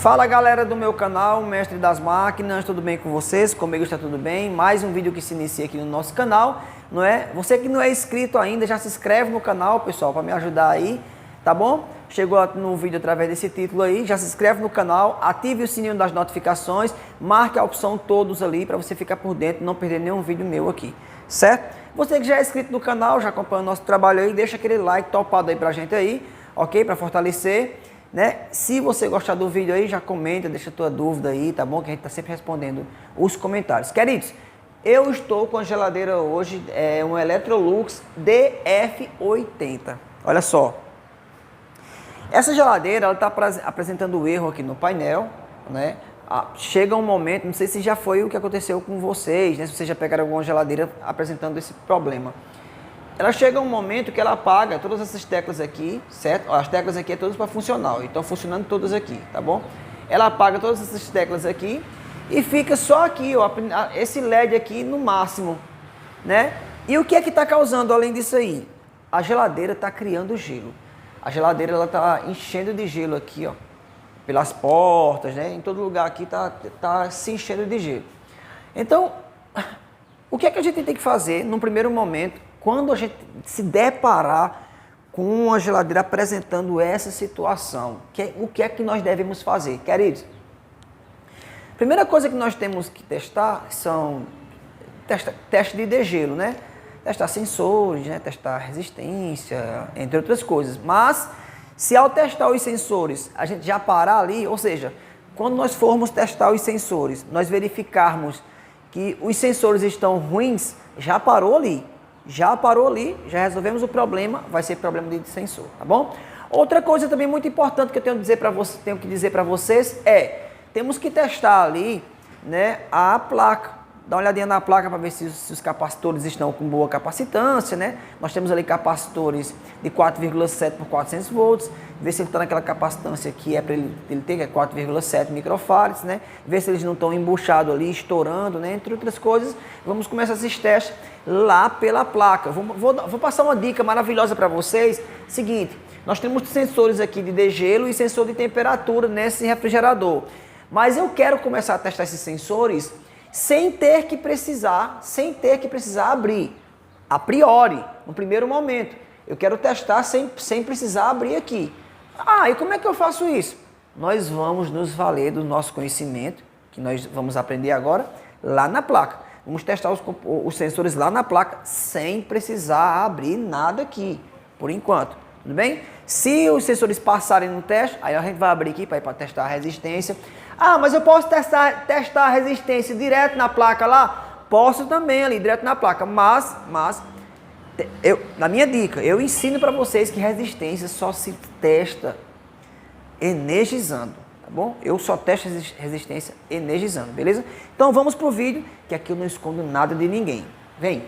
Fala galera do meu canal, Mestre das Máquinas, tudo bem com vocês? Comigo está tudo bem? Mais um vídeo que se inicia aqui no nosso canal, não é? Você que não é inscrito ainda, já se inscreve no canal, pessoal, para me ajudar aí, tá bom? Chegou no vídeo através desse título aí, já se inscreve no canal, ative o sininho das notificações, marque a opção todos ali para você ficar por dentro e não perder nenhum vídeo meu aqui, certo? Você que já é inscrito no canal, já acompanha o nosso trabalho aí, deixa aquele like topado aí pra gente aí, ok? Para fortalecer. Né? Se você gostar do vídeo aí, já comenta, deixa a tua dúvida aí, tá bom? Que a gente tá sempre respondendo os comentários. Queridos, eu estou com a geladeira hoje, um Electrolux DF80. Olha só. Essa geladeira, ela tá apresentando erro aqui no painel, né? Chega um momento, não sei se já foi o que aconteceu com vocês, né? Se vocês já pegaram alguma geladeira apresentando esse problema. Ela chega um momento que ela apaga todas essas teclas aqui, certo? As teclas aqui é todas para funcional, então funcionando todas aqui, tá bom? Ela apaga todas essas teclas aqui e fica só aqui, ó, esse LED aqui no máximo, né? E o que é que está causando além disso aí? A geladeira está criando gelo. A geladeira ela está enchendo de gelo aqui, ó, pelas portas, né? Em todo lugar aqui tá se enchendo de gelo. Então, o que é que a gente tem que fazer num primeiro momento? Quando a gente se deparar com uma geladeira apresentando essa situação, o que é que nós devemos fazer, queridos? Primeira coisa que nós temos que testar são testes de degelo, né? Testar sensores, né? Testar resistência, entre outras coisas. Mas, se ao testar os sensores, a gente já parar ali, ou seja, quando nós formos testar os sensores, nós verificarmos que os sensores estão ruins, já parou ali. Já já resolvemos o problema, vai ser problema de sensor, tá bom? Outra coisa também muito importante que eu tenho que dizer para vocês temos que testar ali, né, a placa. Dá uma olhadinha na placa para ver se os capacitores estão com boa capacitância, né? Nós temos ali capacitores de 4,7 por 400 volts, ver se ele está naquela capacitância que é para ele ter, que é 4,7 microfarads, né? Ver se eles não estão embuchados ali, estourando, né? Entre outras coisas, vamos começar esses testes lá pela placa. Vou passar uma dica maravilhosa para vocês. Seguinte, nós temos sensores aqui de degelo e sensor de temperatura nesse refrigerador. Mas eu quero começar a testar esses sensores sem ter que precisar abrir, a priori, no primeiro momento. Eu quero testar sem precisar abrir aqui. E como é que eu faço isso? Nós vamos nos valer do nosso conhecimento, que nós vamos aprender agora, lá na placa. Vamos testar os sensores lá na placa, sem precisar abrir nada aqui, por enquanto. Tudo bem? Se os sensores passarem no teste, aí a gente vai abrir aqui para testar a resistência. Mas eu posso testar a resistência direto na placa lá? Posso também ali, direto na placa. Mas na minha dica, eu ensino para vocês que resistência só se testa energizando, tá bom? Eu só testo resistência energizando, beleza? Então vamos pro vídeo, que aqui eu não escondo nada de ninguém. Vem!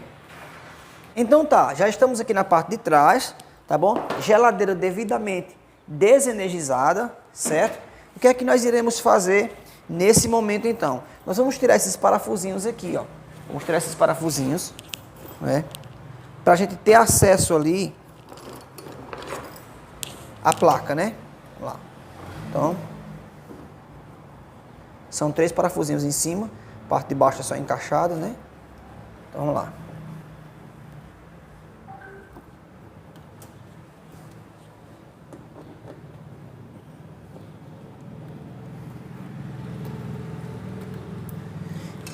Então tá, já estamos aqui na parte de trás, tá bom? Geladeira devidamente desenergizada, certo? O que é que nós iremos fazer nesse momento então? Nós vamos tirar esses parafusinhos aqui, ó. Vamos tirar esses parafusinhos, né? Para a gente ter acesso ali à placa, né? Vamos lá. Então, são 3 parafusinhos em cima, a parte de baixo é só encaixada, né? Então vamos lá.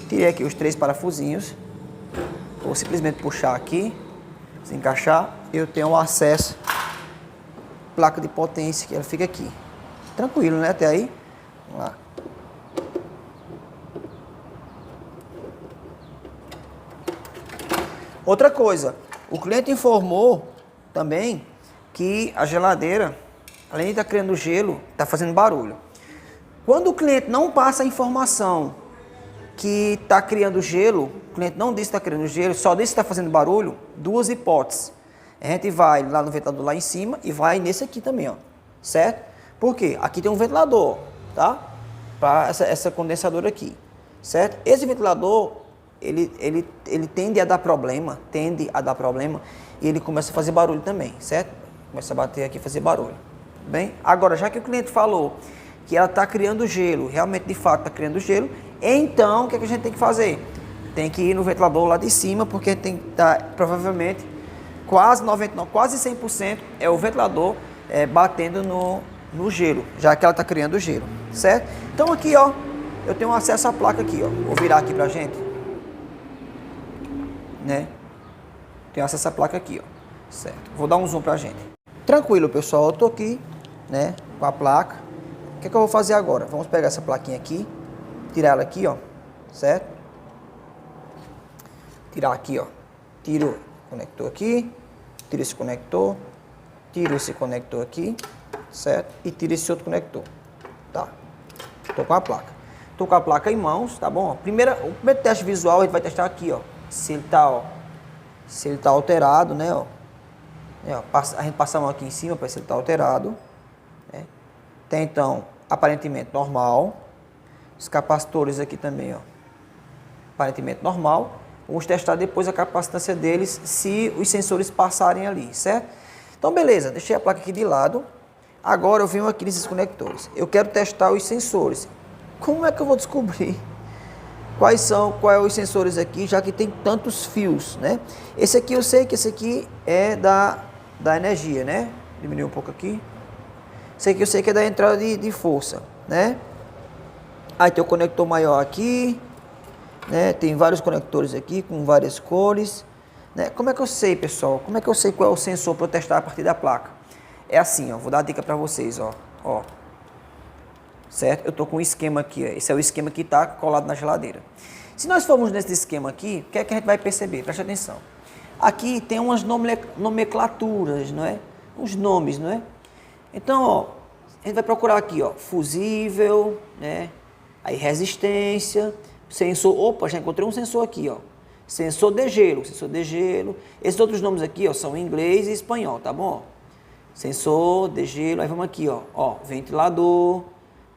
Tirei aqui os 3 parafusinhos. Vou simplesmente puxar aqui, se encaixar, eu tenho o acesso à placa de potência, que ela fica aqui. Tranquilo, né? Até aí. Vamos lá. Outra coisa, o cliente informou também que a geladeira, além de estar criando gelo, está fazendo barulho. Quando o cliente não passa a informação que está criando gelo, o cliente não disse que está criando gelo, só disse que está fazendo barulho, 2 hipóteses. A gente vai lá no ventilador lá em cima e vai nesse aqui também, ó, certo? Por quê? Aqui tem um ventilador, tá? Para essa condensadora aqui, certo? Esse ventilador, ele tende a dar problema, e ele começa a fazer barulho também, certo? Começa a bater aqui e fazer barulho. Bem, agora, já que o cliente falou que ela está criando gelo, realmente de fato está criando gelo, então o que, é que a gente tem que fazer? Tem que ir no ventilador lá de cima, porque tem que estar provavelmente quase 99, quase 100% é o ventilador batendo no gelo, já que ela está criando gelo, certo? Então aqui, ó, eu tenho acesso à placa aqui, ó, vou virar aqui pra gente, né? Tenho acesso à placa aqui, ó, certo? Vou dar um zoom pra gente. Tranquilo, pessoal, eu tô aqui, né, com a placa. O que é que eu vou fazer agora? Vamos pegar essa plaquinha aqui, tirar ela aqui, ó, certo? Tirar aqui, ó, tiro o conector aqui, tiro esse conector, tiro esse conector aqui, certo? E tiro esse outro conector, tá? Tô com a placa. Tô com a placa em mãos, tá bom? O primeiro teste visual a gente vai testar aqui, ó, se ele tá alterado, né, ó. A gente passa a mão aqui em cima para ver se ele está alterado, né? Tem então, aparentemente normal. Os capacitores aqui também, ó, aparentemente normal. Vamos testar depois a capacitância deles, se os sensores passarem ali, certo? Então, beleza, deixei a placa aqui de lado. Agora eu venho aqui nesses conectores. Eu quero testar os sensores. Como é que eu vou descobrir quais os sensores aqui, já que tem tantos fios, né? Esse aqui eu sei que esse aqui é da energia, né? Diminuir um pouco aqui. Esse aqui eu sei que é da entrada de força, né? Aí tem o conector maior aqui, né? Tem vários conectores aqui com várias cores, né? Como é que eu sei, pessoal? Como é que eu sei qual é o sensor para eu testar a partir da placa? É assim, ó, vou dar a dica para vocês, ó. Certo? Eu tô com um esquema aqui, ó. Esse é o esquema que está colado na geladeira. Se nós formos nesse esquema aqui, o que é que a gente vai perceber? Preste atenção. Aqui tem umas nomenclaturas, não é? Uns nomes, não é? Então, ó, a gente vai procurar aqui, ó, fusível, né? Aí resistência, sensor, opa, já encontrei um sensor aqui, ó. Sensor de gelo. Esses outros nomes aqui, ó, são em inglês e espanhol, tá bom? Sensor de gelo, aí vamos aqui, ó, ventilador,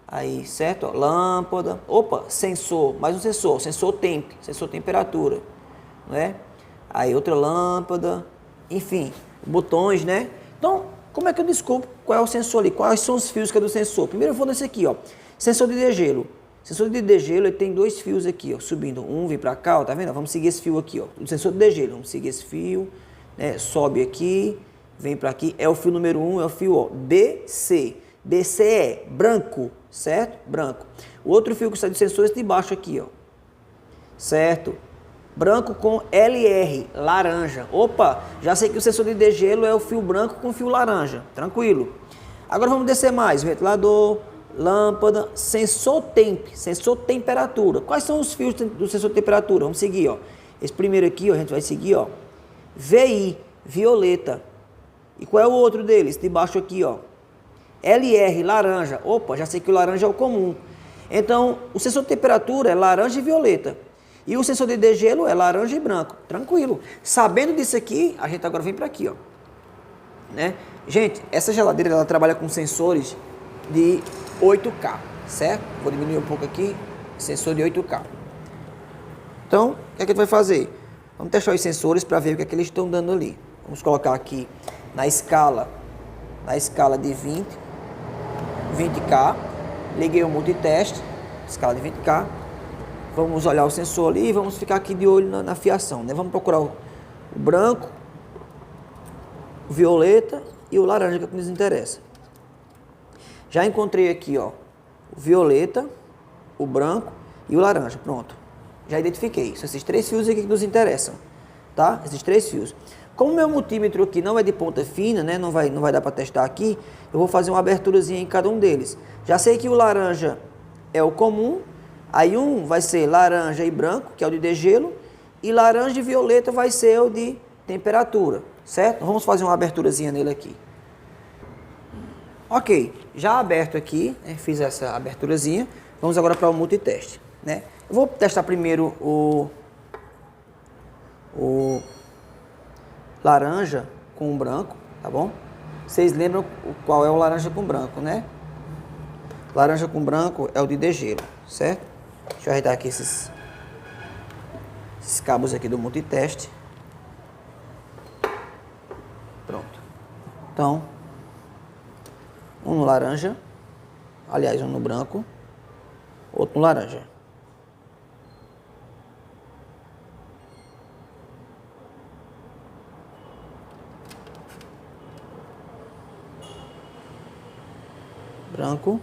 aí, certo? Ó, lâmpada, opa, sensor, mais um sensor temp, sensor temperatura, não é? Aí outra lâmpada, enfim, botões, né? Então, como é que eu descubro qual é o sensor ali? Quais são os fios que é do sensor? Primeiro eu vou nesse aqui, ó, sensor de degelo. Sensor de degelo, ele tem dois fios aqui, ó, subindo. Um vem para cá, ó, tá vendo? Vamos seguir esse fio aqui, ó. O sensor de degelo, vamos seguir esse fio, né? Sobe aqui, vem para aqui. É o fio número 1, é o fio, ó, BC. BC é branco, certo? Branco. O outro fio que sai do sensor é esse de baixo aqui, ó. Certo? Branco com LR, laranja. Opa, já sei que o sensor de degelo é o fio branco com fio laranja. Tranquilo. Agora vamos descer mais. Ventilador, lâmpada, sensor temp, sensor temperatura. Quais são os fios do sensor de temperatura? Vamos seguir, ó. Esse primeiro aqui, ó, a gente vai seguir, ó. VI, violeta. E qual é o outro deles? De baixo aqui, ó. LR, laranja. Opa, já sei que o laranja é o comum. Então, o sensor de temperatura é laranja e violeta. E o sensor de degelo é laranja e branco. Tranquilo. Sabendo disso aqui, a gente agora vem para aqui, ó. Né? Gente, essa geladeira ela trabalha com sensores de 8K, certo? Vou diminuir um pouco aqui. Sensor de 8K. Então, o que é que a gente vai fazer? Vamos testar os sensores para ver o que é que eles estão dando ali. Vamos colocar aqui na escala de 20K. Liguei o multiteste, escala de 20K. Vamos olhar o sensor ali e vamos ficar aqui de olho na fiação, né? Vamos procurar o branco, o violeta e o laranja, que é o que nos interessa. Já encontrei aqui, ó, o violeta, o branco e o laranja. Pronto. Já identifiquei. São esses três fios aqui que nos interessam, tá? Esses três fios. Como o meu multímetro aqui não é de ponta fina, né? Não vai dar para testar aqui. Eu vou fazer uma aberturazinha em cada um deles. Já sei que o laranja é o comum. Aí um vai ser laranja e branco, que é o de degelo. E laranja e violeta vai ser o de temperatura, certo? Vamos fazer uma aberturazinha nele aqui. Ok, já aberto aqui, né? Fiz essa aberturazinha. Vamos agora para o multiteste, né? Eu vou testar primeiro o laranja com o branco, tá bom? Vocês lembram qual é o laranja com branco, né? Laranja com branco é o de degelo, certo? Deixa eu ajeitar aqui esses cabos aqui do multiteste. Pronto. Então, um no laranja Aliás, um no branco, outro no laranja. Branco,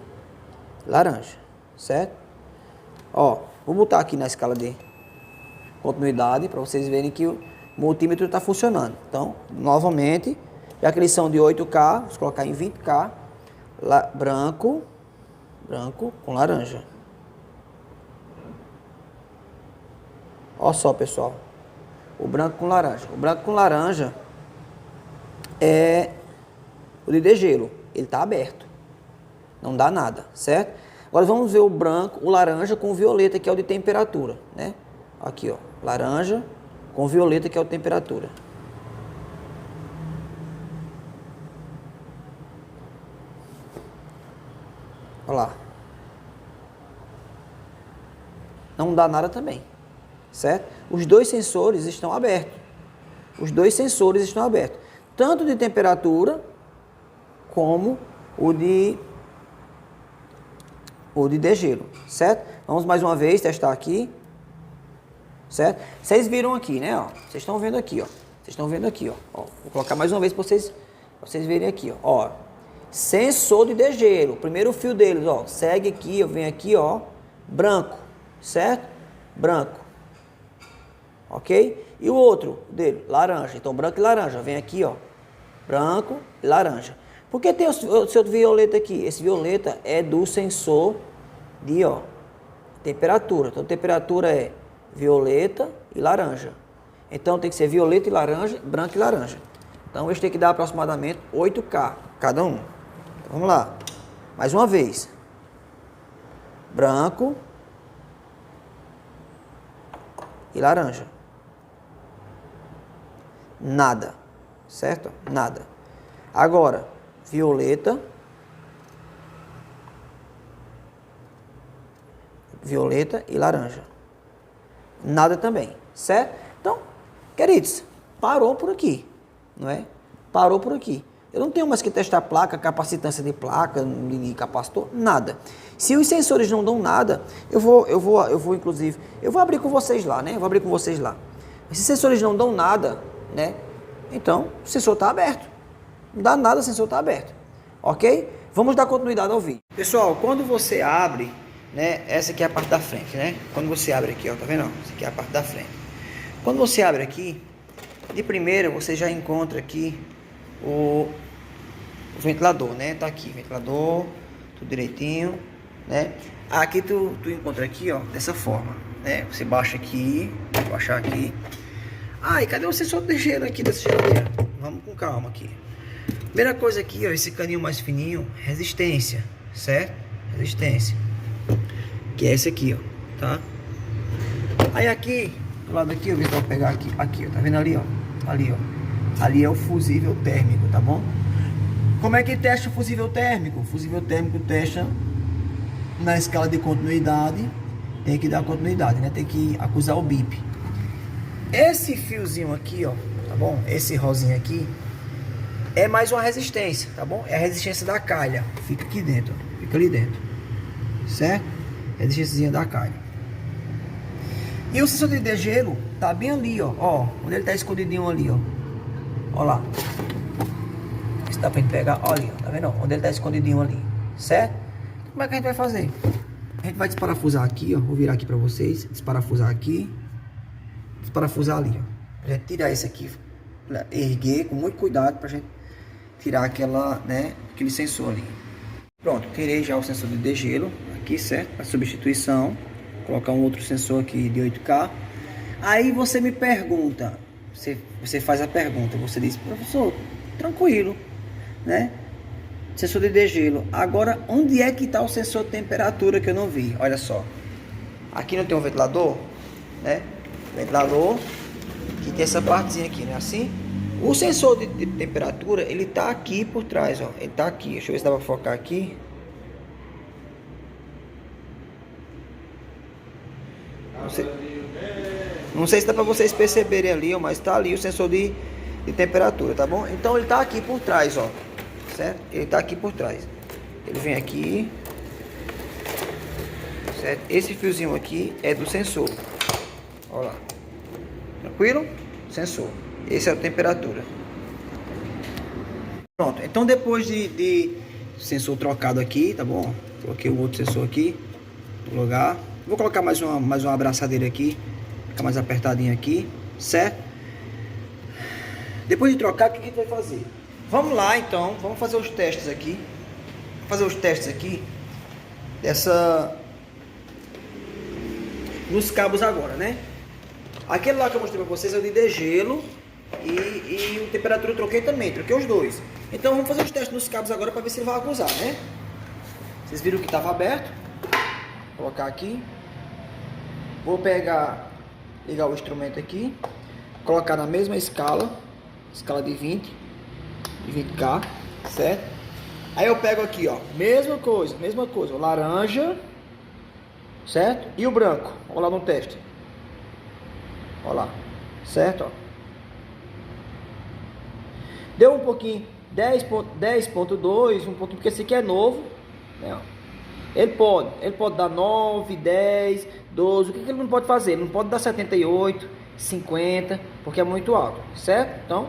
laranja, certo? Ó, vou botar aqui na escala de continuidade para vocês verem que o multímetro está funcionando. Então, novamente, já que eles são de 8K, vamos colocar em 20K, branco com laranja. Ó só, pessoal, o branco com laranja. O branco com laranja é o de degelo, ele está aberto, não dá nada, certo? Agora vamos ver o branco, o laranja com o violeta, que é o de temperatura, né? Aqui, ó, laranja com violeta, que é o de temperatura. Olha lá. Não dá nada também, certo? Os dois sensores estão abertos. Os dois sensores estão abertos. Tanto de temperatura como o de degelo, certo? Vamos mais uma vez testar aqui, certo? Vocês viram aqui, né? Ó, vocês estão vendo aqui, ó. Vocês estão vendo aqui, ó. Ó, vou colocar mais uma vez para vocês verem aqui, ó. Ó, sensor de degelo. O primeiro fio deles, ó, segue aqui, ó, vem aqui, ó, branco, certo? Branco, ok? E o outro dele, laranja. Então, branco e laranja. Vem aqui, ó, branco e laranja. Por que tem o seu violeta aqui? Esse violeta é do sensor de, ó, temperatura. Então, temperatura é violeta e laranja. Então, tem que ser violeta e laranja, branco e laranja. Então, eles têm que dar aproximadamente 8K cada um. Então, vamos lá. Mais uma vez. Branco e laranja. Nada. Certo? Nada. Agora, violeta e laranja. Nada também, certo? Então, queridos, parou por aqui, não é? Parou por aqui. Eu não tenho mais que testar placa, capacitância de placa, de capacitor, nada. Se os sensores não dão nada, eu vou inclusive, eu vou abrir com vocês lá, né? Eu vou abrir com vocês lá. Se os sensores não dão nada, né? Então, o sensor está aberto. Não dá nada, o sensor está aberto. Ok? Vamos dar continuidade ao vídeo. Pessoal, quando você abre, né? Essa aqui é a parte da frente, né? Quando você abre aqui, ó, tá vendo? Essa aqui é a parte da frente. Quando você abre aqui, de primeira você já encontra aqui o ventilador, né? Tá aqui, ventilador, tudo direitinho, né? Aqui tu encontra aqui, ó, dessa forma, né? Você baixa aqui, vou baixar aqui. E cadê o sensor de gelo aqui dessa geladeira? Vamos com calma aqui. Primeira coisa aqui, ó, esse caninho mais fininho, resistência, certo? Resistência. Que é esse aqui, ó, tá? Aí aqui, do lado aqui, eu vou pegar aqui, ó, tá vendo ali, ó? Ali, ó. Ali é o fusível térmico, tá bom? Como é que testa o fusível térmico? O fusível térmico testa na escala de continuidade, tem que dar continuidade, né? Tem que acusar o bip. Esse fiozinho aqui, ó, tá bom? Esse rosinho aqui é mais uma resistência, tá bom? É a resistência da calha. Fica aqui dentro, ó. Fica ali dentro. Certo? Resistência da calha. E o sensor de degelo tá bem ali, ó. Ó, onde ele tá escondidinho ali, ó. Ó lá. Se dá pra gente pegar, ó ali, ó. Tá vendo? Onde ele tá escondidinho ali. Certo? Como é que a gente vai fazer? A gente vai desparafusar aqui, ó. Vou virar aqui pra vocês. Desparafusar aqui. Desparafusar ali, ó. Pra gente tirar esse aqui. Erguer com muito cuidado pra gente tirar aquela, né, aquele sensor ali. Pronto, tirei já o sensor de degelo aqui, certo? Para substituição. Vou colocar um outro sensor aqui de 8K. Aí você me pergunta, você faz a pergunta, você diz, professor, tranquilo, né? Sensor de degelo. Agora, onde é que está o sensor de temperatura que eu não vi? Olha só. Aqui não tem um ventilador, né? Ventilador, que tem essa partezinha aqui, né? Assim. O sensor de temperatura, ele tá aqui por trás, ó. Ele tá aqui. Deixa eu ver se dá pra focar aqui. Não sei se dá pra vocês perceberem ali, ó, mas tá ali o sensor de temperatura, tá bom? Então ele tá aqui por trás, ó. Certo? Ele tá aqui por trás. Ele vem aqui, certo? Esse fiozinho aqui é do sensor. Olha lá. Tranquilo? Sensor. Esse é a temperatura. Pronto. Então depois de sensor trocado aqui, tá bom? Coloquei o outro sensor aqui no lugar. Vou colocar mais uma abraçadeira aqui. Fica mais apertadinho aqui, certo? Depois de trocar, o que a gente vai fazer? Vamos lá então, vamos fazer os testes aqui. Nos cabos agora, né? Aquele lá que eu mostrei pra vocês é o de degelo e o temperatura eu troquei também, troquei os dois. Então vamos fazer os testes nos cabos agora para ver se ele vai acusar, né? Vocês viram que estava aberto? Vou colocar aqui. Vou ligar o instrumento aqui, colocar na mesma escala de 20K, certo? Aí eu pego aqui, ó, mesma coisa, o laranja, certo? E o branco, olha lá no teste. Olha lá, certo? Ó. Deu um pouquinho, 10.2, um pouquinho, porque esse aqui é novo, né? Ele pode dar 9, 10, 12, o que ele não pode fazer? Ele não pode dar 78, 50, porque é muito alto, certo? Então,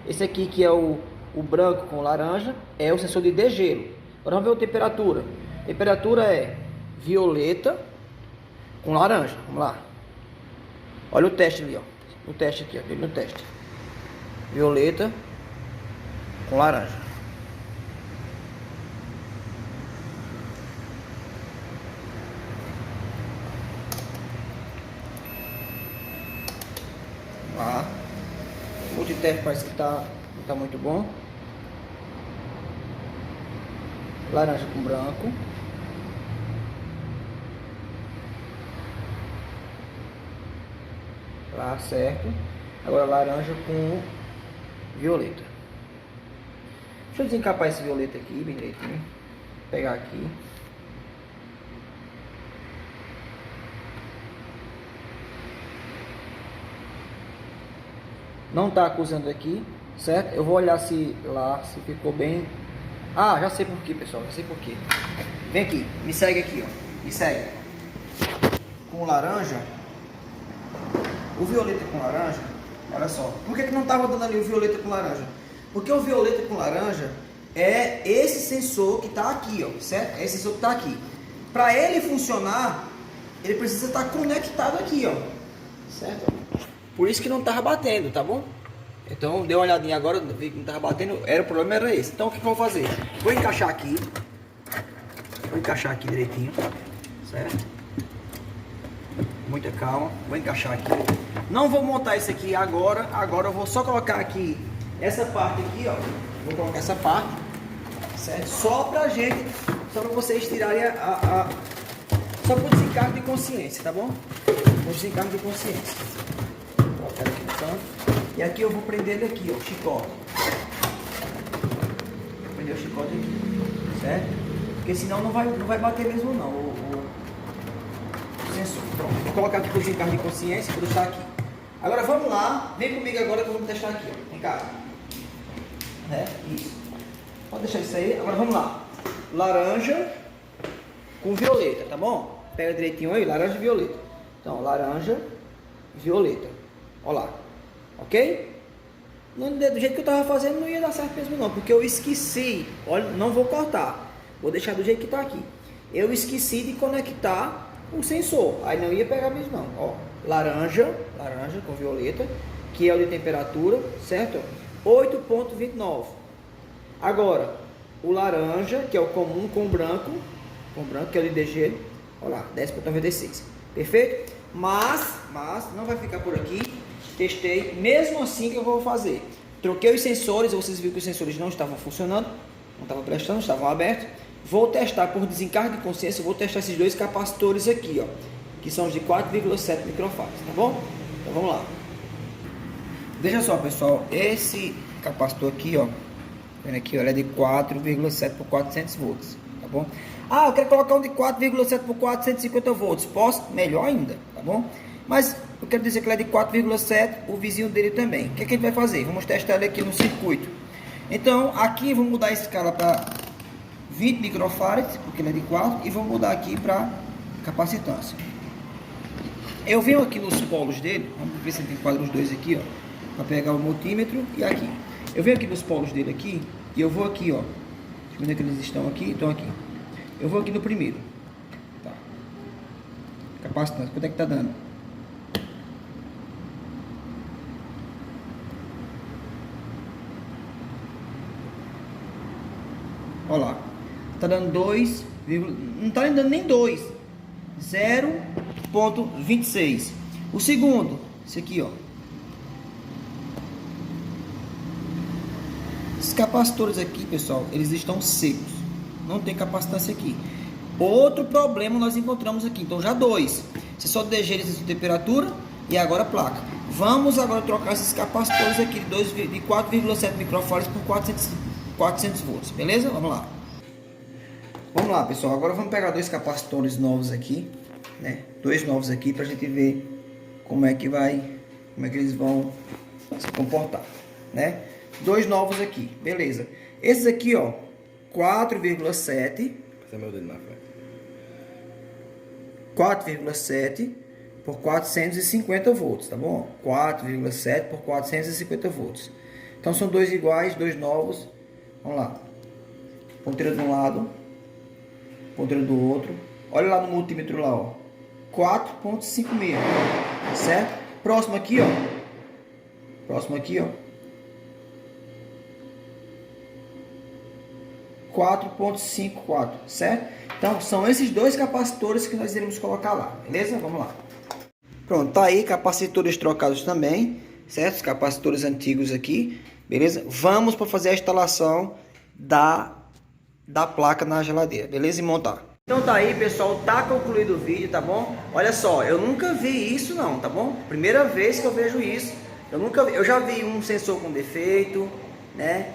esse aqui que é o branco com laranja, é o sensor de degelo. Agora vamos ver a temperatura. A temperatura é violeta com laranja, vamos lá. Olha o teste ali, ó. O teste aqui, ó. No teste. Violeta com laranja. Lá. O multiteste parece que não tá muito bom. Laranja com branco. Lá, certo. Agora laranja com violeta. Deixa eu desencapar esse violeta aqui, bem direitinho. Vou pegar aqui. Não tá acusando aqui, certo? Eu vou olhar se ficou bem. Ah, já sei por quê, pessoal, já sei por quê. Vem aqui, me segue aqui, ó. Me segue. Com laranja. O violeta com laranja, olha só. Por que não tava dando ali o violeta com laranja? Porque o violeta com laranja é esse sensor que tá aqui, ó, certo? É esse sensor que tá aqui. Para ele funcionar, ele precisa estar conectado aqui, ó. Certo? Por isso que não tava batendo, tá bom? Então, dei uma olhadinha agora, vi que não tava batendo, o problema era esse. Então, o que eu vou fazer? Vou encaixar aqui direitinho, certo? Muita calma, vou encaixar aqui. Não vou montar isso aqui agora eu vou só colocar aqui essa parte aqui, ó. Vou colocar essa parte, certo? Só pra vocês tirarem só pro desencargo de consciência, tá bom? Pro desencargo de consciência. Vou colocar aqui no canto. E aqui eu vou prender ele aqui, ó, chicote. Vou prender o chicote aqui, certo? Porque senão não vai bater mesmo não, o sensor. Pronto, vou colocar aqui pro desencargo de consciência, vou deixar aqui. Agora vamos lá, vem comigo agora que eu vou testar aqui, ó. Vem cá. Isso. Pode deixar isso aí. Agora vamos lá. Laranja com violeta, tá bom? Pega direitinho aí, laranja e violeta. Então, laranja e violeta. Olha lá. Ok? Do jeito que eu tava fazendo não ia dar certo mesmo não, porque eu esqueci. Olha, não vou cortar. Vou deixar do jeito que tá aqui. Eu esqueci de conectar o sensor. Aí não ia pegar mesmo não. Ó, laranja com violeta, que é o de temperatura, certo? 8.29. Agora, o laranja, que é o comum com branco, que é o de degelo, olha lá, 10.96. Perfeito? Mas não vai ficar por aqui. Testei, mesmo assim que eu vou fazer. Troquei os sensores, vocês viram que os sensores não estavam funcionando, não estavam prestando, estavam abertos. Vou testar por desencargo de consciência, vou testar esses dois capacitores aqui, ó, que são os de 4,7 microfarads, tá bom? Então vamos lá. Veja só, pessoal, esse capacitor aqui, ó, vendo aqui, ó, ele é de 4,7 por 400 volts, tá bom? Ah, eu quero colocar um de 4,7 por 450 volts, posso? Melhor ainda, tá bom? Mas eu quero dizer que ele é de 4,7, o vizinho dele também. O que é que a gente vai fazer? Vamos testar ele aqui no circuito. Então, aqui vamos mudar a escala para 20 microfarads, porque ele é de 4, e vamos mudar aqui para capacitância. Eu venho aqui nos polos dele, vamos ver se ele enquadra os dois aqui, ó, para pegar o multímetro e aqui. Eu venho aqui nos polos dele aqui e eu vou aqui, ó. Deixa eu ver onde é que eles estão aqui. Estão aqui. Eu vou aqui no primeiro. Tá. Capacitância, quanto é que tá dando? Olha lá. Tá dando 2, não tá dando nem 2. 0,26. O segundo, esse aqui, ó. Esses capacitores aqui, pessoal, eles estão secos. Não tem capacitância aqui. Outro problema nós encontramos aqui. Então já 2. Você só DG eles de temperatura e agora a placa. Vamos agora trocar esses capacitores aqui de 4,7 microfarads por 400 volts. Beleza? Vamos lá. Vamos lá, pessoal. Agora vamos pegar dois capacitores novos aqui, né? Dois novos aqui para a gente ver como é que eles vão se comportar, né? Dois novos aqui, beleza. Esses aqui, ó, 4,7. Esse é meu dedo na frente. 4,7 por 450 volts, tá bom? 4,7 por 450 volts. Então são dois iguais, dois novos. Vamos lá. Ponteira de um lado, ponteira do outro. Olha lá no multímetro lá, ó. 4,56, certo? Próximo aqui, ó. Próximo aqui, ó. 4,54, certo? Então, são esses dois capacitores que nós iremos colocar lá, beleza? Vamos lá. Pronto, tá aí, capacitores trocados também, certo? Os capacitores antigos aqui, beleza? Vamos para fazer a instalação da placa na geladeira, beleza? E montar. Então tá aí, pessoal, tá concluído o vídeo, tá bom? Olha só, eu nunca vi isso não, tá bom? Primeira vez que eu vejo isso. Eu já vi um sensor com defeito, né?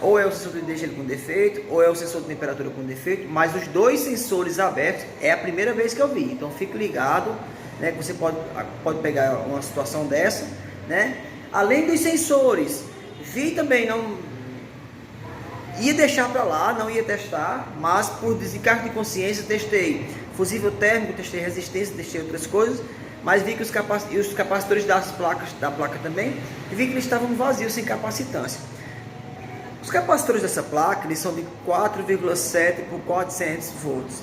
Ou é o sensor de DG com defeito, ou é o sensor de temperatura com defeito, mas os dois sensores abertos é a primeira vez que eu vi. Então fique ligado, né, que você pode pegar uma situação dessa, né? Além dos sensores, vi também, não ia deixar para lá, não ia testar, mas por desencargo de consciência testei fusível térmico, testei resistência, testei outras coisas, mas vi que os capacitores da placa também, e vi que eles estavam vazios, sem capacitância. Os capacitores dessa placa, eles são de 4,7 por 400 volts.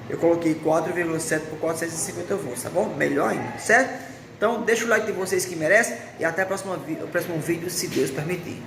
Eu coloquei 4,7 por 450 volts, tá bom? Melhor ainda, certo? Então, deixa o like de vocês que merecem e até o próximo vídeo, se Deus permitir.